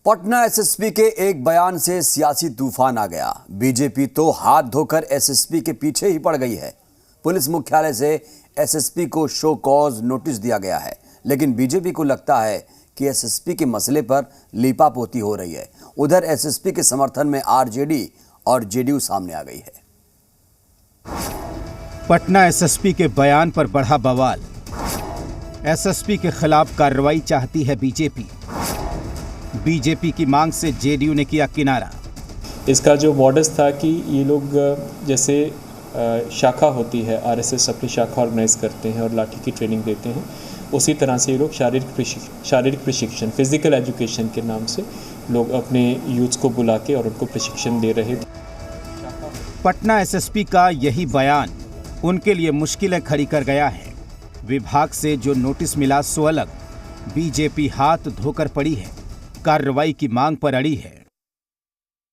Patna SSP के एक बयान से सियासी तूफान आ गया। बीजेपी तो हाथ धोकर एसएसपी के पीछे ही पड़ गई है। पुलिस मुख्यालय से एसएसपी को शो कॉज नोटिस दिया गया है, लेकिन बीजेपी को लगता है कि एसएसपी के मसले पर लीपापोती हो रही है। उधर एसएसपी के समर्थन में आरजेडी और जेडीयू सामने आ गई है। पटना एसएसपी के बयान पर बढ़ा बवाल। एसएसपी के खिलाफ कार्रवाई चाहती है बीजेपी। बीजेपी की मांग से जेडीयू ने किया किनारा। इसका जो मॉडस था कि ये लोग जैसे शाखा होती है, आरएसएस अपनी शाखा ऑर्गेनाइज करते हैं और लाठी की ट्रेनिंग देते हैं, उसी तरह से ये लोग शारीरिक प्रशिक्षण, फिजिकल एजुकेशन के नाम से लोग अपने यूथ्स को बुला के और उनको प्रशिक्षण दे रहे थे। पटना एसएसपी का यही बयान उनके लिए मुश्किलें खड़ी कर गया है। विभाग से जो नोटिस मिला सो अलग। बीजेपी हाथ धोकर पड़ी है, कार्रवाई की मांग पर अड़ी है।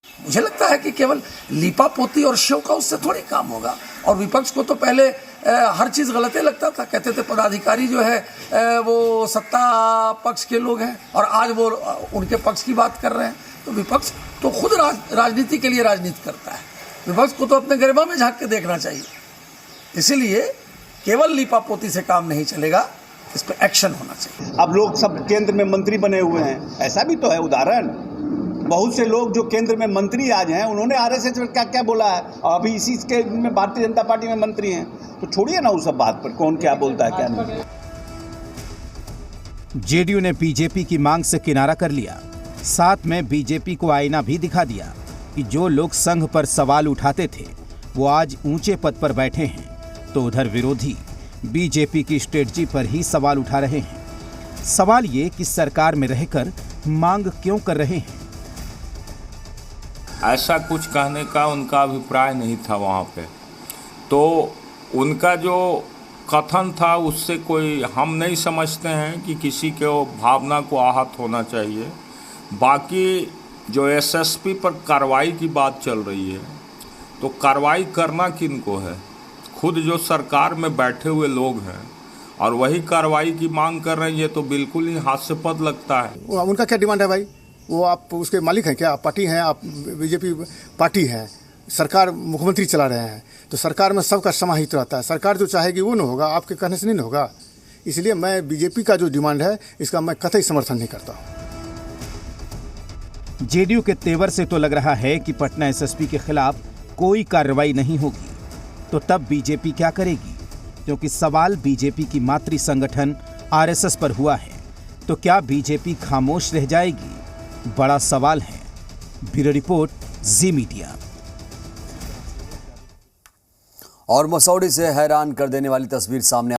मुझे लगता है कि केवल लीपापोती और शो का उससे थोड़ी काम होगा। और विपक्ष को तो पहले हर चीज गलत ही लगता था। कहते थे पदाधिकारी जो है वो सत्ता पक्ष के लोग हैं, और आज वो उनके पक्ष की बात कर रहे हैं। तो विपक्ष तो खुद राजनीति के लिए राजनीति करता है। विपक्ष को तो अपने गरिमा में झांक के देखना चाहिए। इसीलिए केवल लीपापोती से काम नहीं चलेगा, इस पर एक्शन होना चाहिए। अब लोग सब केंद्र में मंत्री बने हुए हैं, ऐसा भी तो है उदाहरण। बहुत से लोग जो केंद्र में मंत्री आज हैं, उन्होंने आरएसएस में क्या क्या बोला है, और अभी इसी के में भारतीय जनता पार्टी में मंत्री हैं। तो छोड़िए ना उस सब बात पर, कौन क्या बोलता है क्या नहीं। जेडीयू ने बीजेपी की मांग से किनारा कर लिया। साथ में बीजेपी को आईना भी दिखा दिया कि जो लोग संघ पर सवाल उठाते थे वो आज ऊंचे पद पर बैठे हैं, तो उधर विरोधी बीजेपी की स्ट्रेटजी पर ही सवाल उठा रहे हैं। सवाल ये कि सरकार में रहकर मांग क्यों कर रहे हैं। ऐसा कुछ कहने का उनका अभिप्राय नहीं था वहाँ पे। तो उनका जो कथन था उससे कोई हम नहीं समझते हैं कि किसी के भावना को आहत होना चाहिए। बाकी जो एसएसपी पर कार्रवाई की बात चल रही है, तो कार्रवाई करना किनको है? खुद जो सरकार में बैठे हुए लोग हैं और वही कार्रवाई की मांग कर रहे हैं, ये तो बिल्कुल ही हास्यास्पद लगता है। उनका क्या डिमांड है भाई? वो आप उसके मालिक हैं क्या? आप पार्टी हैं, आप बीजेपी पार्टी है, सरकार मुख्यमंत्री चला रहे हैं, तो सरकार में सबका समाहित रहता है। सरकार जो चाहेगी वो न होगा, आपके कहने से नहीं होगा। इसलिए मैं बीजेपी का जो डिमांड है इसका मैं कतई समर्थन नहीं करता हूँ। जेडीयू के तेवर से तो लग रहा है कि पटना एसएसपी के खिलाफ कोई कार्रवाई नहीं होगी, तो तब बीजेपी क्या करेगी? क्योंकि सवाल बीजेपी की मातृ संगठन आरएसएस पर हुआ है, तो क्या बीजेपी खामोश रह जाएगी? बड़ा सवाल है। ब्यूरो रिपोर्ट, जी मीडिया। और मसौड़ी से हैरान कर देने वाली तस्वीर सामने